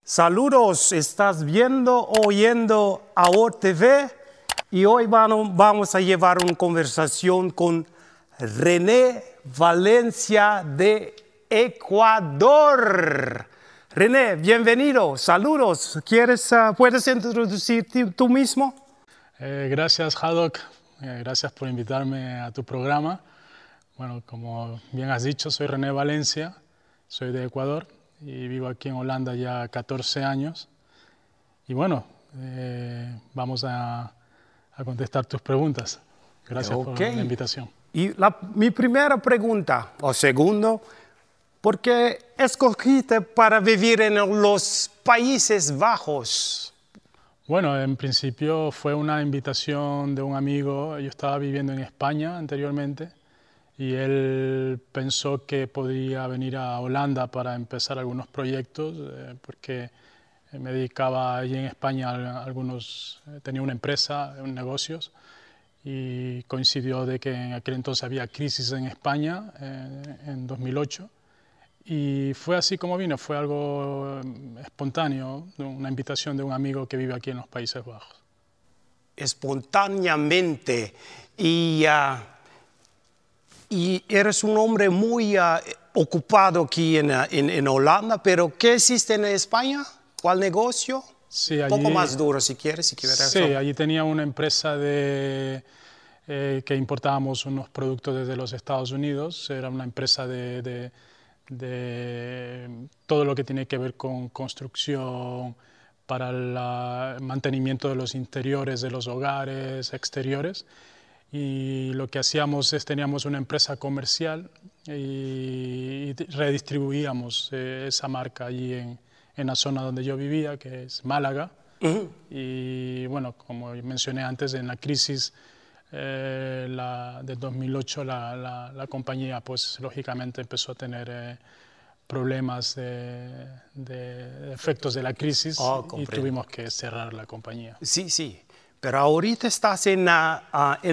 Saludos, estás viendo, oyendo AOR TV y hoy vamos a llevar una conversación con René Valencia de Ecuador. René, bienvenido, saludos. ¿Puedes introducirte tú mismo? Gracias, Haddock. Gracias por invitarme a tu programa. Bueno, como bien has dicho, soy René Valencia, soy de Ecuador y vivo aquí en Holanda ya 14 años. Y bueno, vamos a contestar tus preguntas. Gracias por la invitación. Y mi primera pregunta, o segundo, ¿por qué escogiste para vivir en los Países Bajos? Bueno, en principio fue una invitación de un amigo. Yo estaba viviendo en España anteriormente y él pensó que podía venir a Holanda para empezar algunos proyectos porque me dedicaba allí en España a tenía una empresa, negocios, y coincidió de que en aquel entonces había crisis en España en 2008 y fue así como vino, fue algo espontáneo, una invitación de un amigo que vive aquí en los Países Bajos. Espontáneamente. Y eres un hombre muy ocupado aquí en Holanda, pero ¿qué hiciste en España? ¿Cuál negocio? Sí, un poco más duro si quieres. Sí, allí tenía una empresa que importábamos unos productos desde los Estados Unidos. Era una empresa de todo lo que tiene que ver con construcción para el mantenimiento de los interiores de los hogares, exteriores. Y lo que hacíamos es teníamos una empresa comercial y redistribuíamos esa marca allí en la zona donde yo vivía, que es Málaga. Y bueno, como mencioné antes, en la crisis de 2008 la compañía pues lógicamente empezó a tener problemas de efectos de la crisis y tuvimos que cerrar la compañía. Sí, sí. Pero ahorita estás en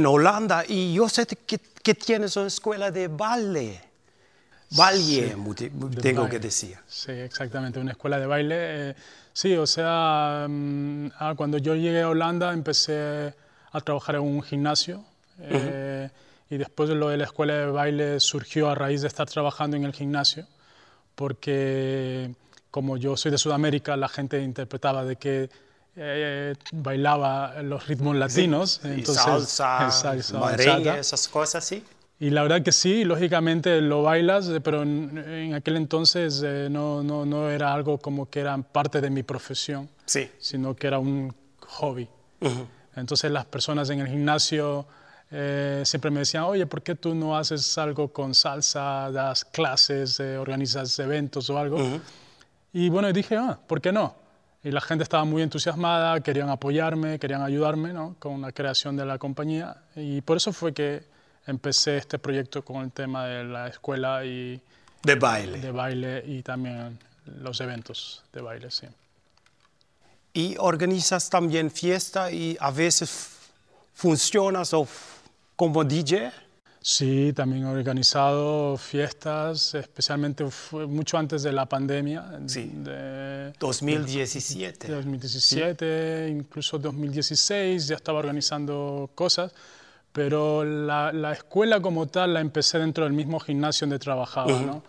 Holanda y yo sé que tienes una escuela de baile. Baile, sí, tengo que decir. Sí, exactamente, una escuela de baile. Sí, o sea, cuando yo llegué a Holanda empecé a trabajar en un gimnasio y después lo de la escuela de baile surgió a raíz de estar trabajando en el gimnasio porque como yo soy de Sudamérica, la gente interpretaba de que bailaba los ritmos latinos. Sí, entonces, salsa, merengue, esas cosas, ¿sí? Y la verdad que sí, lógicamente lo bailas, pero en aquel entonces no era algo como que era parte de mi profesión, sí, sino que era un hobby. Entonces las personas en el gimnasio siempre me decían, oye, ¿por qué tú no haces algo con salsa, das clases, organizas eventos o algo? Y bueno, dije, ¿por qué no? Y la gente estaba muy entusiasmada, querían apoyarme, querían ayudarme, ¿no?, con la creación de la compañía. Y por eso fue que empecé este proyecto con el tema de la escuela de baile y también los eventos de baile, sí. ¿Y organizas también fiesta y a veces funcionas como DJ? Sí, también he organizado fiestas, especialmente mucho antes de la pandemia. Sí, 2017. 2017, sí. Incluso 2016 ya estaba organizando cosas, pero la escuela como tal la empecé dentro del mismo gimnasio donde trabajaba, ¿no?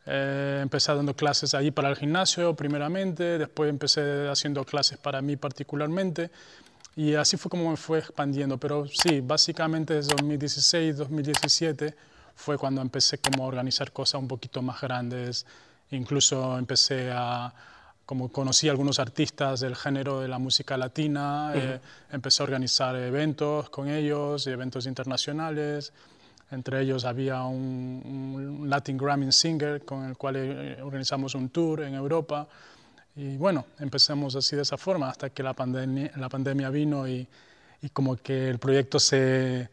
Empecé dando clases allí para el gimnasio primeramente, después empecé haciendo clases para mí particularmente. Y así fue como me fue expandiendo, pero sí, básicamente desde 2016, 2017 fue cuando empecé como a organizar cosas un poquito más grandes. Incluso empecé como conocí a algunos artistas del género de la música latina, empecé a organizar eventos con ellos, eventos internacionales. Entre ellos había un Latin Grammy Singer con el cual organizamos un tour en Europa. Y bueno, empezamos así de esa forma hasta que la pandemia vino y como que el proyecto se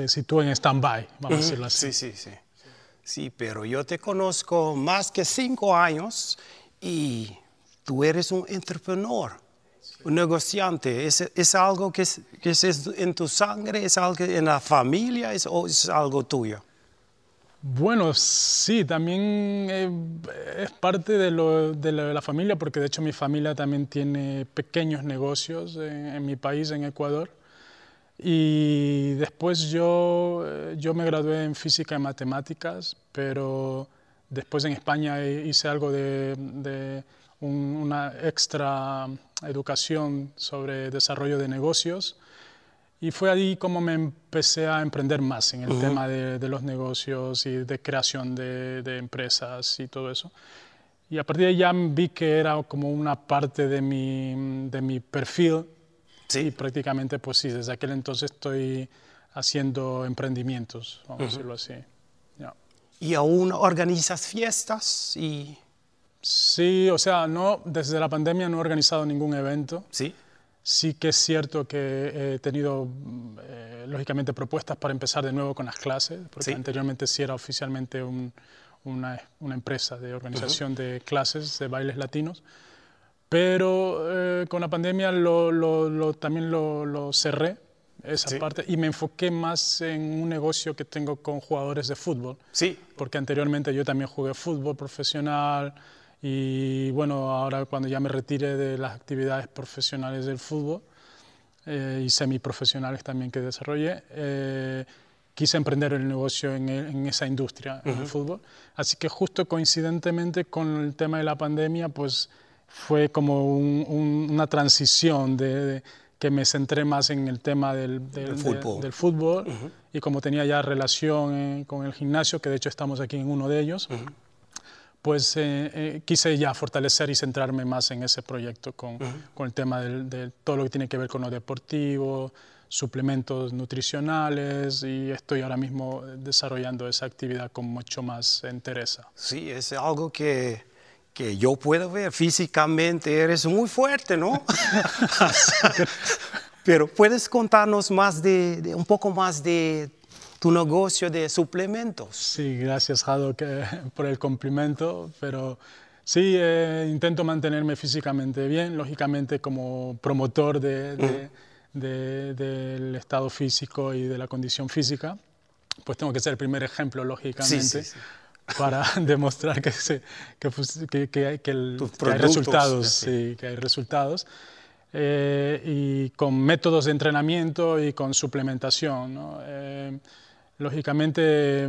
situó en stand-by, vamos a decirlo así. Sí, sí, sí. Sí, pero yo te conozco más que 5 años y tú eres un entrepreneur, un negociante. ¿Es algo que es en tu sangre? ¿Es algo en la familia? ¿O es algo tuyo? Bueno, sí, también es parte de la familia, porque de hecho mi familia también tiene pequeños negocios en mi país, en Ecuador. Y después yo me gradué en física y matemáticas, pero después en España hice algo de una extra educación sobre desarrollo de negocios. Y fue ahí como me empecé a emprender más en el tema de los negocios y de creación de empresas y todo eso. Y a partir de ahí ya vi que era como una parte de mi perfil. Sí. Y prácticamente, pues sí, desde aquel entonces estoy haciendo emprendimientos, vamos a decirlo así. Yeah. ¿Y aún organizas fiestas? Sí, o sea, no, desde la pandemia no he organizado ningún evento. Sí. Sí que es cierto que he tenido, lógicamente, propuestas para empezar de nuevo con las clases, porque anteriormente sí era oficialmente una empresa de organización de clases de bailes latinos, pero con la pandemia también lo cerré, esa parte, y me enfoqué más en un negocio que tengo con jugadores de fútbol, porque anteriormente yo también jugué fútbol profesional. Y bueno, ahora cuando ya me retire de las actividades profesionales del fútbol y semiprofesionales también que desarrollé, quise emprender el negocio en esa industria, en el fútbol. Así que justo coincidentemente con el tema de la pandemia, pues fue como una transición que me centré más en el tema del fútbol. Y como tenía ya relación con el gimnasio, que de hecho estamos aquí en uno de ellos, pues quise ya fortalecer y centrarme más en ese proyecto con el tema de todo lo que tiene que ver con lo deportivo, suplementos nutricionales, y estoy ahora mismo desarrollando esa actividad con mucho más entereza. Sí, es algo que yo puedo ver físicamente, eres muy fuerte, ¿no? Pero ¿puedes contarnos más un poco más de tu negocio de suplementos? Sí, gracias, Jado, por el complemento, pero sí, intento mantenerme físicamente bien, lógicamente como promotor del estado físico y de la condición física, pues tengo que ser el primer ejemplo, lógicamente, para demostrar que hay resultados, que hay resultados. Y con métodos de entrenamiento y con suplementación, ¿no? Lógicamente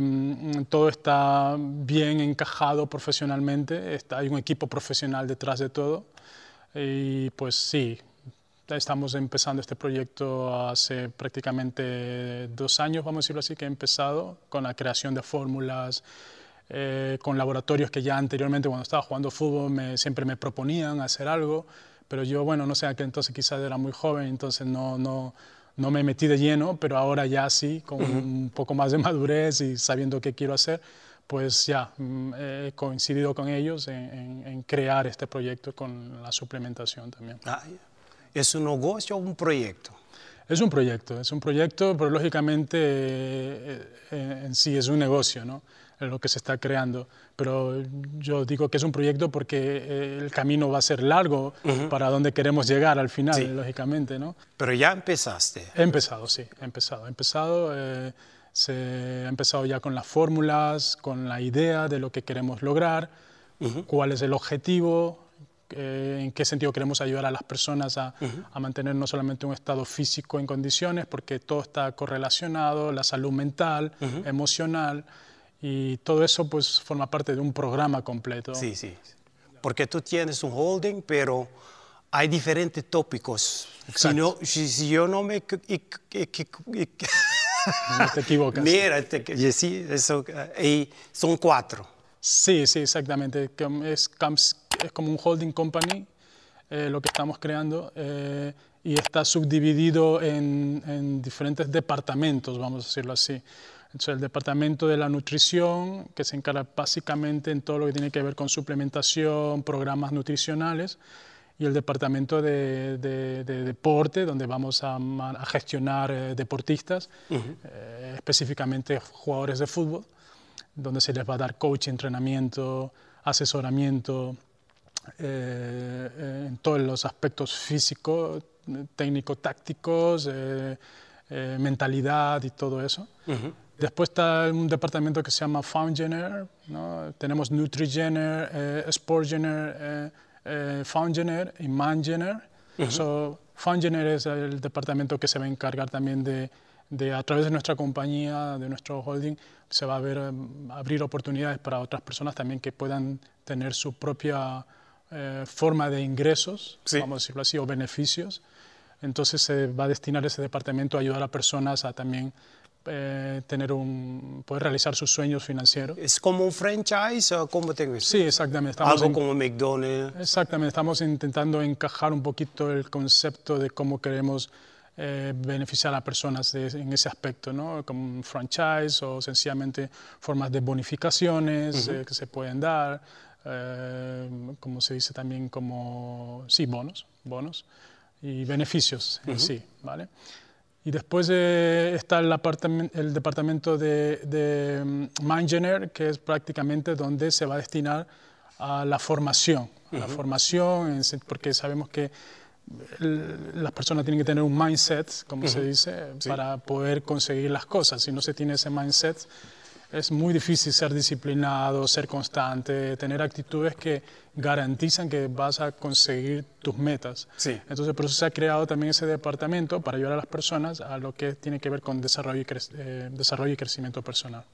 todo está bien encajado profesionalmente, hay un equipo profesional detrás de todo y pues sí, estamos empezando este proyecto hace prácticamente 2 años, vamos a decirlo así, que he empezado con la creación de fórmulas, con laboratorios que ya anteriormente cuando estaba jugando fútbol siempre me proponían hacer algo, pero yo, bueno, no sé, aquel entonces quizás era muy joven, entonces no me metí de lleno, pero ahora ya sí, con un poco más de madurez y sabiendo qué quiero hacer, pues ya he coincidido con ellos en crear este proyecto con la suplementación también. ¿Es un negocio o un proyecto? Es un proyecto, pero lógicamente en sí es un negocio, ¿no? Lo que se está creando, pero yo digo que es un proyecto porque el camino va a ser largo para donde queremos llegar al final, lógicamente, ¿no? Pero ya empezaste. He empezado ya con las fórmulas, con la idea de lo que queremos lograr, cuál es el objetivo, en qué sentido queremos ayudar a las personas a mantener no solamente un estado físico en condiciones, porque todo está correlacionado, la salud mental, emocional, y todo eso pues forma parte de un programa completo. Sí, porque tú tienes un holding, pero hay diferentes tópicos. Si yo no me... No te equivocas. Mira, sí, y son 4. Sí, exactamente. Es como un holding company lo que estamos creando y está subdividido en diferentes departamentos, vamos a decirlo así. Entonces, el departamento de la nutrición, que se encarga básicamente en todo lo que tiene que ver con suplementación, programas nutricionales, y el departamento de deporte, donde vamos a gestionar deportistas, específicamente jugadores de fútbol, donde se les va a dar coaching, entrenamiento, asesoramiento, en todos los aspectos físicos, técnico-tácticos, mentalidad y todo eso. Después está un departamento que se llama FoundGener, ¿no? Tenemos NutriGener, SportGener, FoundGener y MindGener. FoundGener es el departamento que se va a encargar también de a través de nuestra compañía, de nuestro holding, se va a abrir oportunidades para otras personas también que puedan tener su propia forma de ingresos, sí, vamos a decirlo así, o beneficios. Entonces se va a destinar ese departamento a ayudar a personas a también poder realizar sus sueños financieros. ¿Es como un franchise o cómo tengo eso? Sí, exactamente. Algo como McDonald's. Exactamente, estamos intentando encajar un poquito el concepto de cómo queremos beneficiar a personas en ese aspecto, ¿no? Como un franchise o sencillamente formas de bonificaciones que se pueden dar, como se dice también como, sí, bonos y beneficios en sí, ¿vale? Y después está el departamento de MindGener, que es prácticamente donde se va a destinar a la formación, porque sabemos que las personas tienen que tener un mindset, como se dice, para poder conseguir las cosas. Si no se tiene ese mindset, es muy difícil ser disciplinado, ser constante, tener actitudes que garantizan que vas a conseguir tus metas. Sí. Entonces, por eso se ha creado también ese departamento para ayudar a las personas a lo que tiene que ver con desarrollo y crecimiento personal.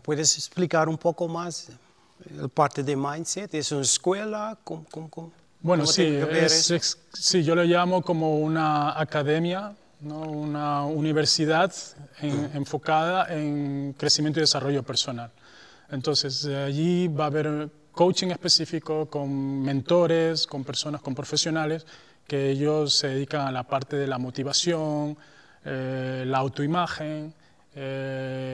¿Puedes explicar un poco más la parte de mindset? ¿Es una escuela? Bueno, sí, yo lo llamo como una academia, ¿no? Una universidad enfocada en crecimiento y desarrollo personal. Entonces, allí va a haber coaching específico con mentores, con personas, con profesionales, que ellos se dedican a la parte de la motivación, la autoimagen,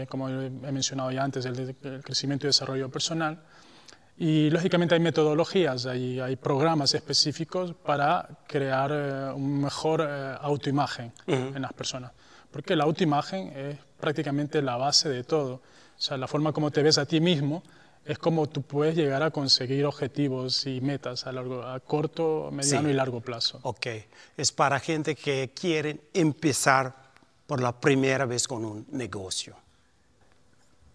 como he mencionado ya antes, el crecimiento y desarrollo personal. Y lógicamente hay metodologías, hay programas específicos para crear una mejor autoimagen en las personas. Porque la autoimagen es prácticamente la base de todo. O sea, la forma como te ves a ti mismo es como tú puedes llegar a conseguir objetivos y metas a corto, mediano y largo plazo. Ok, es para gente que quiere empezar por la primera vez con un negocio.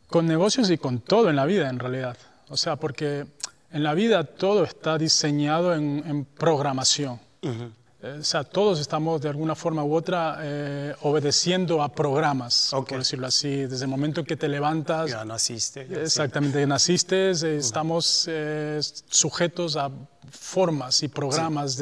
Con negocios y con todo en la vida, en realidad. O sea, porque en la vida todo está diseñado en programación. O sea, todos estamos de alguna forma u otra obedeciendo a programas, por decirlo así. Desde el momento en que te levantas... Ya naciste. Exactamente, sí. Naciste, estamos sujetos a formas y programas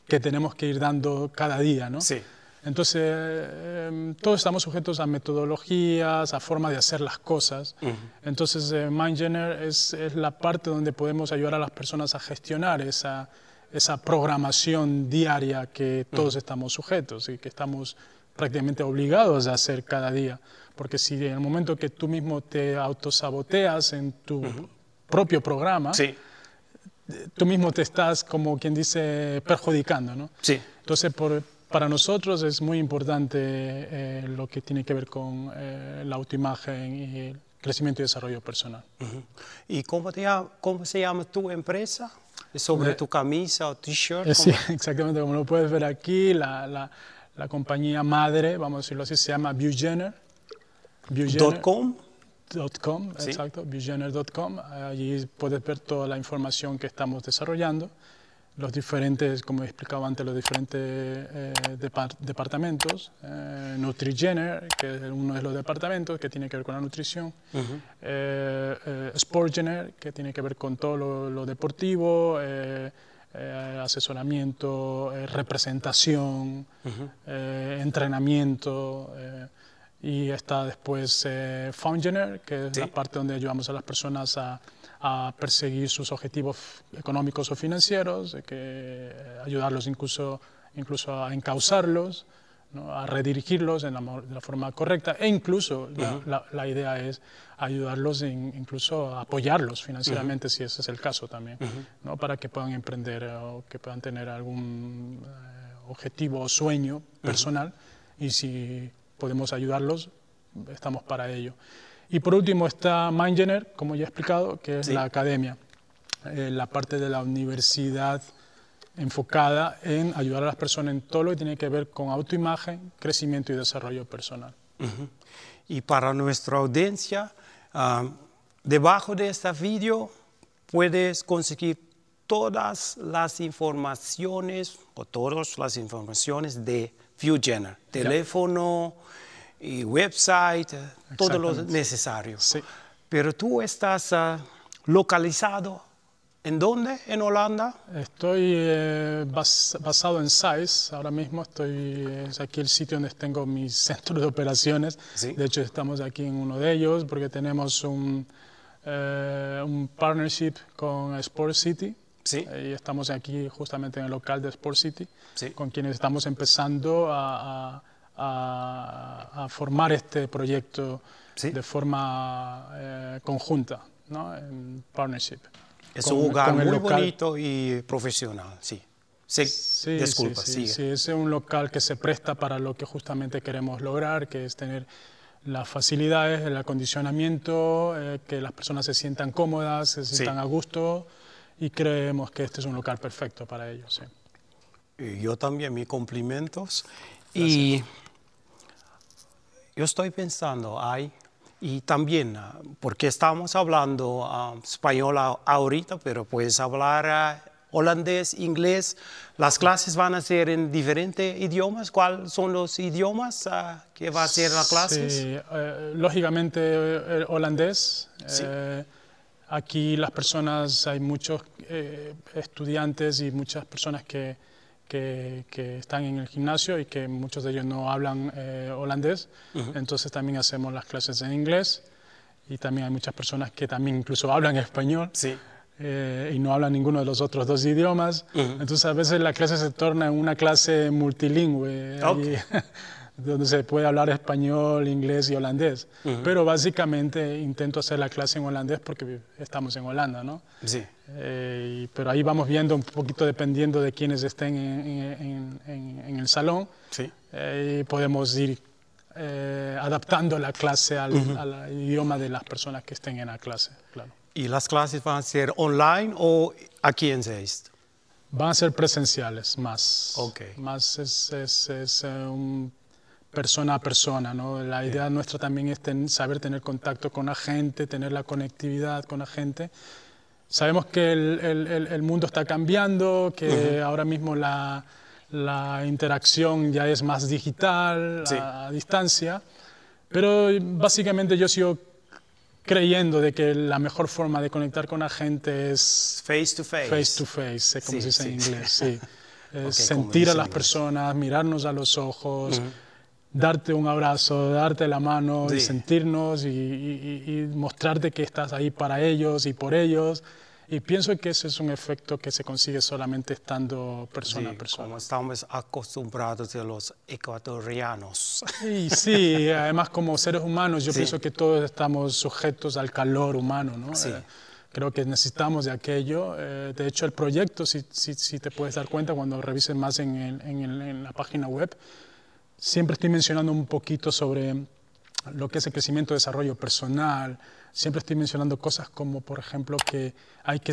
que tenemos que ir dando cada día, ¿no? Sí. Entonces, todos estamos sujetos a metodologías, a forma de hacer las cosas. Entonces, MindGener es la parte donde podemos ayudar a las personas a gestionar esa programación diaria que todos estamos sujetos y que estamos prácticamente obligados a hacer cada día. Porque si en el momento que tú mismo te autosaboteas en tu propio programa, tú mismo te estás, como quien dice, perjudicando, ¿no? Sí. Entonces, para nosotros es muy importante lo que tiene que ver con la autoimagen y el crecimiento y desarrollo personal. ¿Y cómo se llama tu empresa? ¿Es sobre tu camisa o t-shirt? Sí, exactamente, como lo puedes ver aquí, la compañía madre, vamos a decirlo así, se llama ViewGener. .com. Sí. Exacto, viewgener.com. Allí puedes ver toda la información que estamos desarrollando. Los diferentes, como he explicado antes, los diferentes departamentos. NutriGener, que es uno de los departamentos que tiene que ver con la nutrición. SportGener, que tiene que ver con todo lo deportivo, asesoramiento, representación, entrenamiento. Y está después FoundGener, que es la parte donde ayudamos a las personas a perseguir sus objetivos económicos o financieros, ayudarlos incluso a encauzarlos, ¿no? A redirigirlos de la forma correcta e incluso la idea es ayudarlos incluso a apoyarlos financieramente si ese es el caso también, ¿no? Para que puedan emprender o que puedan tener algún objetivo o sueño personal y si podemos ayudarlos, estamos para ello. Y por último está MindGener, como ya he explicado, que es la academia, la parte de la universidad enfocada en ayudar a las personas en todo lo que tiene que ver con autoimagen, crecimiento y desarrollo personal. Y para nuestra audiencia, debajo de este video puedes conseguir todas las informaciones de ViewGenner, teléfono y website, todo lo necesario. Sí. Pero tú estás localizado, ¿en dónde? ¿En Holanda? Estoy basado en SAIS, ahora mismo es aquí el sitio donde tengo mi centro de operaciones. Sí. De hecho, estamos aquí en uno de ellos porque tenemos un partnership con Sport City. Sí. Y estamos aquí justamente en el local de Sport City, Sí. con quienes estamos empezando a formar este proyecto Sí. de forma conjunta, ¿no? En partnership. Es Con- un lugar con el muy local. bonito y profesional, sí. Sí, Disculpa, sí, sigue. sí, es un local que se presta para lo que justamente queremos lograr, que es tener las facilidades, el acondicionamiento, que las personas se sientan cómodas, se sientan a gusto, y creemos que este es un local perfecto para ellos. Sí. Y yo también, mis cumplimientos. Y yo estoy pensando, y también, porque estamos hablando español ahorita, pero puedes hablar holandés, inglés. Las clases van a ser en diferentes idiomas. ¿Cuáles son los idiomas que va a ser las clases? Sí, lógicamente holandés. Sí. Aquí las personas, hay muchos estudiantes y muchas personas que están en el gimnasio y que muchos de ellos no hablan holandés. Entonces también hacemos las clases en inglés, y también hay muchas personas que también incluso hablan español. Sí. Y no hablan ninguno de los otros dos idiomas. Entonces a veces la clase se torna en una clase multilingüe, ahí, donde se puede hablar español, inglés y holandés. Pero básicamente intento hacer la clase en holandés porque estamos en Holanda, ¿no? Sí. Pero ahí vamos viendo un poquito, dependiendo de quienes estén en el salón, Sí. podemos ir adaptando la clase al idioma de las personas que estén en la clase, claro. ¿Y las clases van a ser online o aquí en Zeist? Van a ser presenciales más. Ok. Más es un persona a persona, ¿no? La idea nuestra también es saber tener contacto con la gente, tener la conectividad con la gente. Sabemos que el mundo está cambiando, que ahora mismo la interacción ya es más digital, a distancia, pero básicamente yo sigo creyendo de que la mejor forma de conectar con la gente es face to face. Face to face, como se dice en inglés, sí. como Sentir a dice las en personas, mirarnos a los ojos, darte un abrazo, darte la mano, y sentirnos y mostrarte que estás ahí para ellos y por ellos. Y pienso que ese es un efecto que se consigue solamente estando persona a persona. Como estamos acostumbrados de los ecuatorianos. Y sí, además como seres humanos yo pienso que todos estamos sujetos al calor humano, ¿no? Sí. Creo que necesitamos de aquello. De hecho, el proyecto, si te puedes dar cuenta cuando revises más en la página web, siempre estoy mencionando un poquito sobre lo que es el crecimiento y desarrollo personal. Siempre estoy mencionando cosas como, por ejemplo, que hay que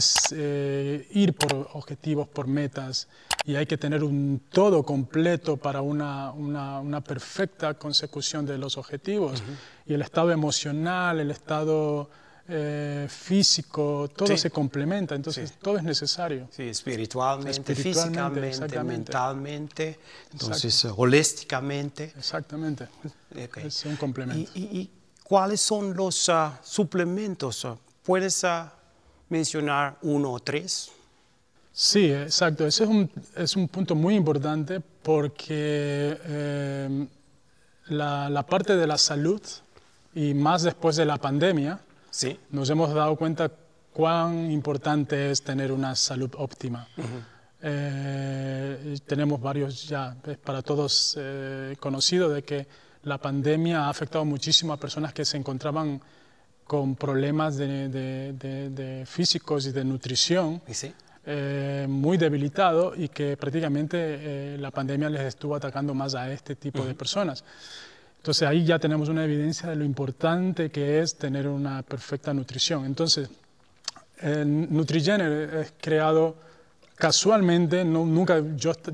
ir por objetivos, por metas, y hay que tener un todo completo para una perfecta consecución de los objetivos. Y el estado emocional, el estado físico, todo se complementa, entonces todo es necesario. Sí, espiritualmente, físicamente, mentalmente, entonces holísticamente. Exactamente, es un complemento. ¿Y cuáles son los suplementos? ¿Puedes mencionar 1 o 3? Sí, exacto. Ese es un punto muy importante porque la parte de la salud, y más después de la pandemia, nos hemos dado cuenta cuán importante es tener una salud óptima. Tenemos varios ya, es para todos conocido de que la pandemia ha afectado muchísimo a personas que se encontraban con problemas de físicos y de nutrición, muy debilitados, y que prácticamente la pandemia les estuvo atacando más a este tipo de personas. Entonces ahí ya tenemos una evidencia de lo importante que es tener una perfecta nutrición. Entonces, NutriGener es creado Casualmente, nunca,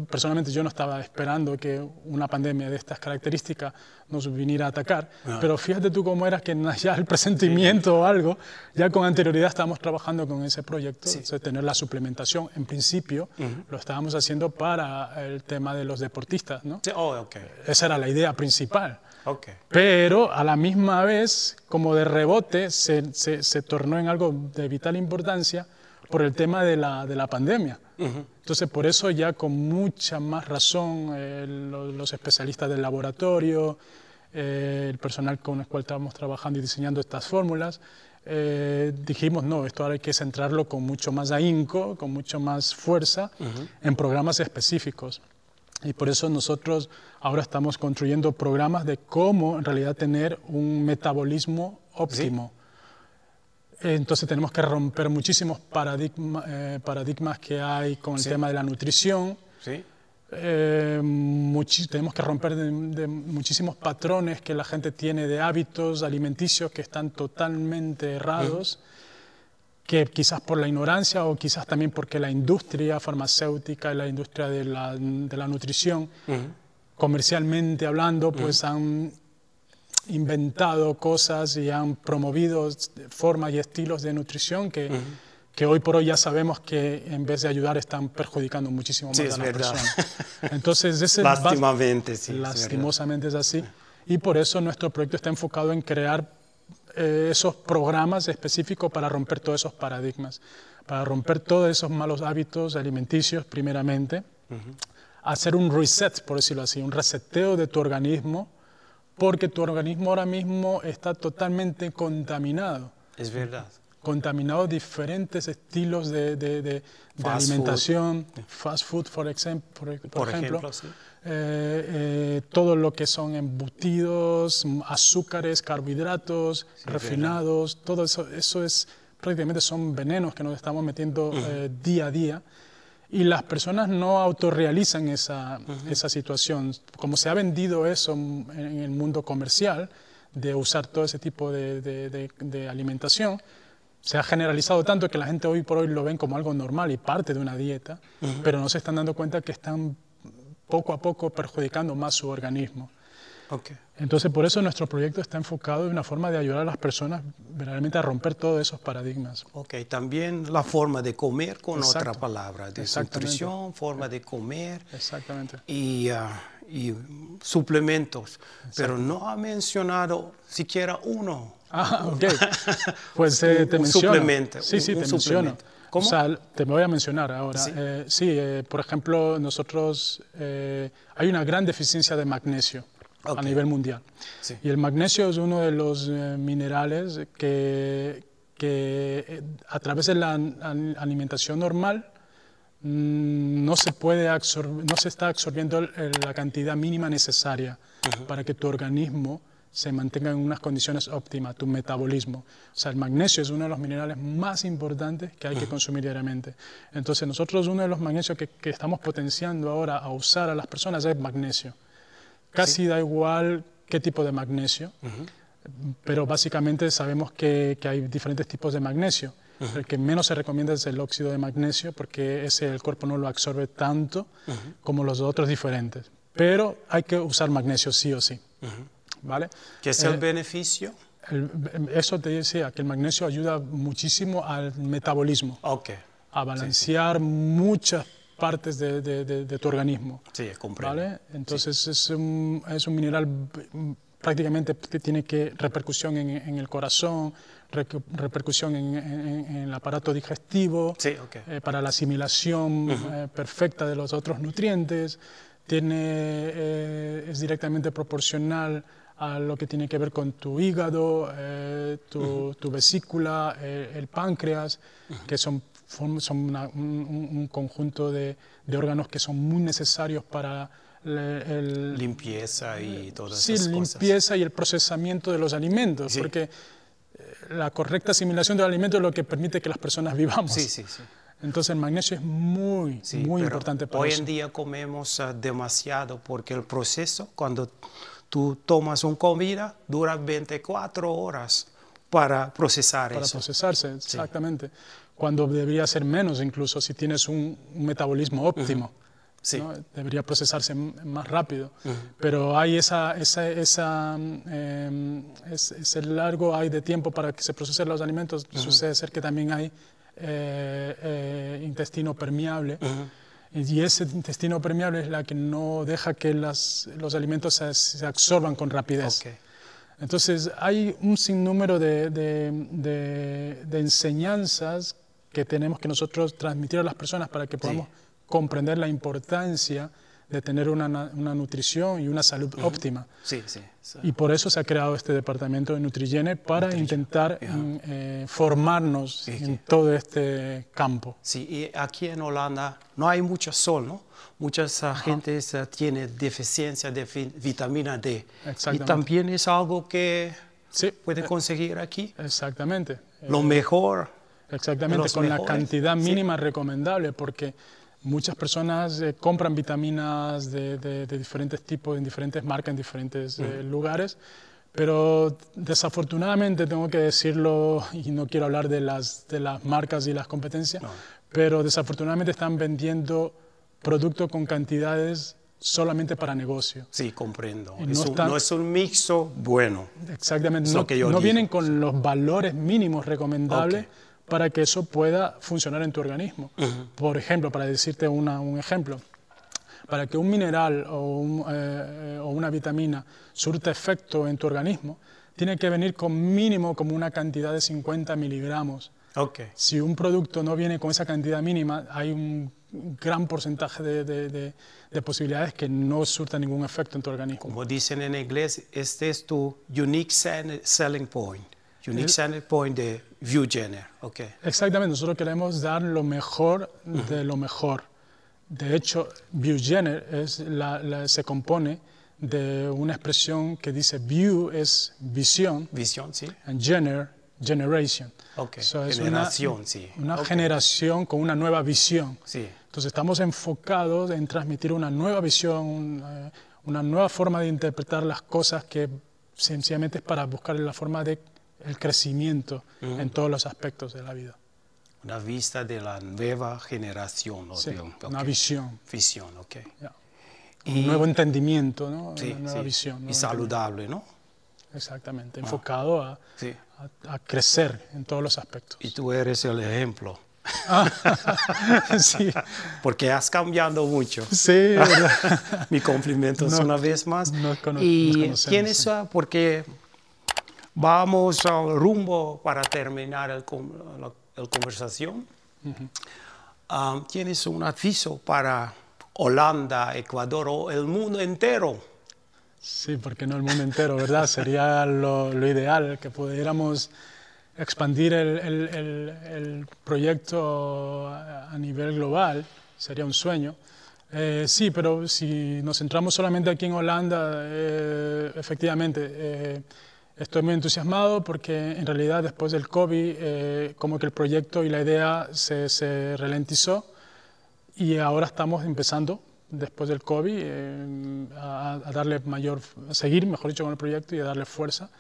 personalmente yo no estaba esperando que una pandemia de estas características nos viniera a atacar, pero fíjate tú cómo era que ya el presentimiento o algo, ya con anterioridad estábamos trabajando con ese proyecto, o sea, tener la suplementación. En principio lo estábamos haciendo para el tema de los deportistas, ¿no? Sí, okay. Esa era la idea principal. Okay. Pero a la misma vez, como de rebote, se tornó en algo de vital importancia por el tema de la pandemia. Entonces, por eso ya con mucha más razón los especialistas del laboratorio, el personal con el cual estábamos trabajando y diseñando estas fórmulas, dijimos, no, esto ahora hay que centrarlo con mucho más ahínco, con mucho más fuerza en programas específicos. Y por eso nosotros ahora estamos construyendo programas de cómo en realidad tener un metabolismo óptimo. ¿Sí? Entonces tenemos que romper muchísimos paradigmas que hay con el tema de la nutrición. Sí. Tenemos que romper de muchísimos patrones que la gente tiene de hábitos alimenticios que están totalmente errados, que quizás por la ignorancia o quizás también porque la industria farmacéutica y la industria de la nutrición, comercialmente hablando, pues han inventado cosas y han promovido formas y estilos de nutrición que hoy por hoy ya sabemos que en vez de ayudar están perjudicando muchísimo más a las personas. Entonces, lastimosamente es así. Y por eso nuestro proyecto está enfocado en crear esos programas específicos para romper todos esos paradigmas, para romper todos esos malos hábitos alimenticios primeramente, hacer un reset, por decirlo así, un reseteo de tu organismo, porque tu organismo ahora mismo está totalmente contaminado. Es verdad. Contaminado diferentes estilos de alimentación, fast food, por ejemplo. Sí. Todo lo que son embutidos, azúcares, carbohidratos, refinados, verdad. Todo eso es, prácticamente son venenos que nos estamos metiendo día a día. Y las personas no autorrealizan esa situación. Como se ha vendido eso en el mundo comercial, de usar todo ese tipo de alimentación, se ha generalizado tanto que la gente hoy por hoy lo ven como algo normal y parte de una dieta, pero no se están dando cuenta que están poco a poco perjudicando más su organismo. Okay. Entonces, por eso nuestro proyecto está enfocado en una forma de ayudar a las personas realmente a romper todos esos paradigmas. Ok, también la forma de comer con otra palabra, de nutrición, forma de comer. Exactamente. Y suplementos, pero no ha mencionado siquiera uno. Ah, ok. Pues te menciono. Suplemento. Sí, te menciono. ¿Cómo? O sea, te voy a mencionar ahora. Sí, por ejemplo, nosotros hay una gran deficiencia de magnesio. A nivel mundial. Sí. Y el magnesio es uno de los minerales que a través de la alimentación normal no se está absorbiendo la cantidad mínima necesaria para que tu organismo se mantenga en unas condiciones óptimas, tu metabolismo. O sea, el magnesio es uno de los minerales más importantes que hay que consumir diariamente. Entonces, nosotros uno de los magnesios que estamos potenciando ahora a usar a las personas es magnesio. Casi da igual qué tipo de magnesio, pero básicamente sabemos que hay diferentes tipos de magnesio. El que menos se recomienda es el óxido de magnesio, porque el cuerpo no lo absorbe tanto como los otros diferentes. Pero hay que usar magnesio sí o sí. ¿Vale? ¿Qué es el beneficio? Eso te decía, que el magnesio ayuda muchísimo al metabolismo, a balancear muchas partes de tu organismo. Sí, comprendo. ¿Vale? Entonces es un mineral prácticamente que tiene repercusión en el corazón, repercusión en el aparato digestivo, para la asimilación perfecta de los otros nutrientes, es directamente proporcional a lo que tiene que ver con tu hígado, tu vesícula, el páncreas, que son un conjunto de órganos que son muy necesarios para limpieza y todas esas cosas. Sí, limpieza y el procesamiento de los alimentos, porque la correcta asimilación del alimento es lo que permite que las personas vivamos. Sí. Entonces el magnesio es muy importante para eso. Hoy en día comemos demasiado porque el proceso, cuando tú tomas una comida, dura 24 horas. para procesar para eso. procesarse, exactamente. Cuando debería ser menos incluso si tienes un metabolismo óptimo. Sí. ¿no? Debería procesarse más rápido. Pero hay ese largo hay de tiempo para que se procesen los alimentos. Sucede ser que también hay intestino permeable. Y ese intestino permeable es la que no deja que los alimentos se absorban con rapidez. Okay. Entonces hay un sinnúmero de enseñanzas que tenemos que nosotros transmitir a las personas para que podamos comprender la importancia de tener una nutrición y una salud óptima. Sí, sí. Y por eso se ha creado este departamento de Nutrigene para intentar formarnos en todo este campo. Sí, y aquí en Holanda no hay mucho sol, ¿no? Muchas gentes tienen deficiencia de vitamina D. Y también es algo que puede conseguir aquí. Exactamente. Lo mejor. Exactamente, con la cantidad mínima recomendable, porque muchas personas compran vitaminas de diferentes tipos, en diferentes marcas, en diferentes lugares, pero desafortunadamente tengo que decirlo, y no quiero hablar de las marcas y las competencias, pero desafortunadamente están vendiendo productos con cantidades solamente para negocio. Sí, comprendo. No es un mixo bueno. Exactamente, no vienen con los valores mínimos recomendables para que eso pueda funcionar en tu organismo. Por ejemplo, para decirte un ejemplo, para que un mineral o una vitamina surta efecto en tu organismo, tiene que venir con mínimo como una cantidad de 50 miligramos. Si un producto no viene con esa cantidad mínima, hay un gran porcentaje de posibilidades que no surta ningún efecto en tu organismo. Como dicen en inglés, este es tu unique selling point. Unique selling point de ViewGener. Exactamente, nosotros queremos dar lo mejor de lo mejor. De hecho, ViewGener se compone de una expresión que dice view es visión. Visión, sí. And generation. So es generación, una generación con una nueva visión. Sí. Entonces estamos enfocados en transmitir una nueva visión, una nueva forma de interpretar las cosas que sencillamente es para buscar la forma de el crecimiento en todos los aspectos de la vida. Una vista de la nueva generación. Sí, una visión. Visión, Un nuevo entendimiento, ¿no? Sí, una nueva visión. Y saludable, ¿no? Exactamente, enfocado a crecer en todos los aspectos. Y tú eres el ejemplo. Sí. Porque has cambiado mucho. Sí, ¿verdad? Mi cumplimiento una vez más. Y tienes, porque vamos al rumbo para terminar la conversación. ¿Tienes un aviso para Holanda, Ecuador o el mundo entero? Sí, porque no el mundo entero, ¿verdad? Sería lo ideal, que pudiéramos expandir el proyecto a nivel global, sería un sueño. Sí, pero si nos centramos solamente aquí en Holanda, efectivamente, estoy muy entusiasmado porque en realidad después del COVID como que el proyecto y la idea se ralentizó y ahora estamos empezando después del COVID a seguir, mejor dicho, con el proyecto y a darle fuerza.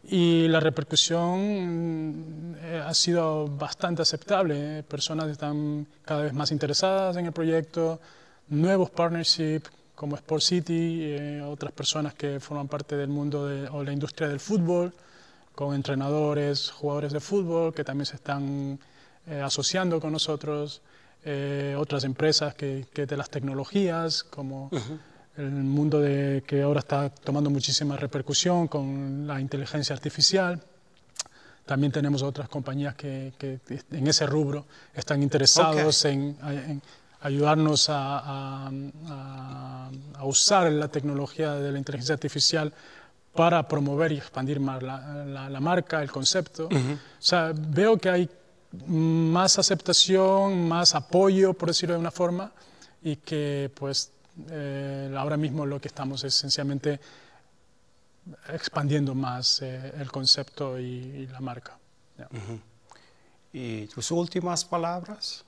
Y la repercusión ha sido bastante aceptable. Personas están cada vez más interesadas en el proyecto, nuevos partnerships como Sport City, otras personas que forman parte del mundo o la industria del fútbol, con entrenadores, jugadores de fútbol que también se están asociando con nosotros. Otras empresas que de las tecnologías, como el mundo que ahora está tomando muchísima repercusión con la inteligencia artificial. También tenemos otras compañías que en ese rubro están interesados en ayudarnos a usar la tecnología de la inteligencia artificial para promover y expandir más la marca, el concepto. O sea, veo que hay más aceptación, más apoyo, por decirlo de una forma, y que pues ahora mismo lo que estamos es sencillamente expandiendo más el concepto y la marca. ¿Y tus últimas palabras?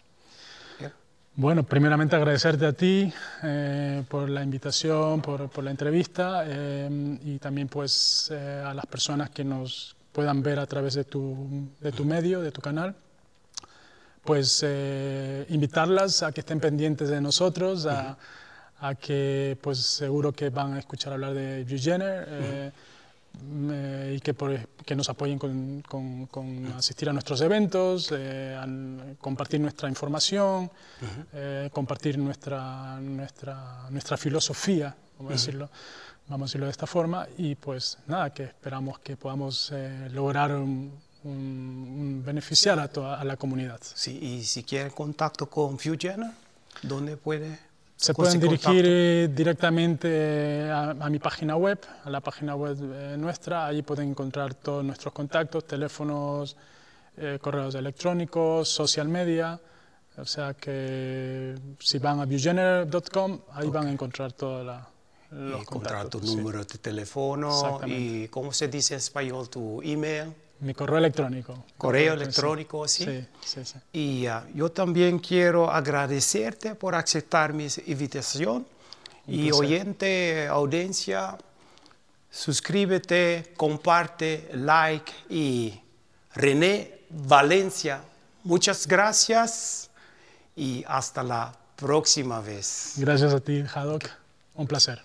Bueno, primeramente agradecerte a ti por la invitación, por la entrevista y también pues a las personas que nos puedan ver a través de tu medio, de tu canal, pues invitarlas a que estén pendientes de nosotros, a que pues seguro que van a escuchar hablar de Vue Jenner, y que nos apoyen con asistir a nuestros eventos, a compartir nuestra información, compartir nuestra filosofía, vamos a decirlo de esta forma, y pues nada, que esperamos que podamos lograr beneficiar a la comunidad. Sí, y si quieren contacto con Vue Jenner, ¿dónde puede? Se pueden dirigir directamente a mi página web, a la página web nuestra. Allí pueden encontrar todos nuestros contactos, teléfonos, correos electrónicos, social media. O sea que si van a vuejenner.com, ahí van a encontrar todos los contactos. Tu número de teléfono y, ¿cómo se dice en español? Tu email. Mi correo electrónico. Correo electrónico, sí. Sí. Y yo también quiero agradecerte por aceptar mi invitación. Y oyente, audiencia, suscríbete, comparte, like. Y René Valencia, muchas gracias y hasta la próxima vez. Gracias a ti, Haddock. Un placer.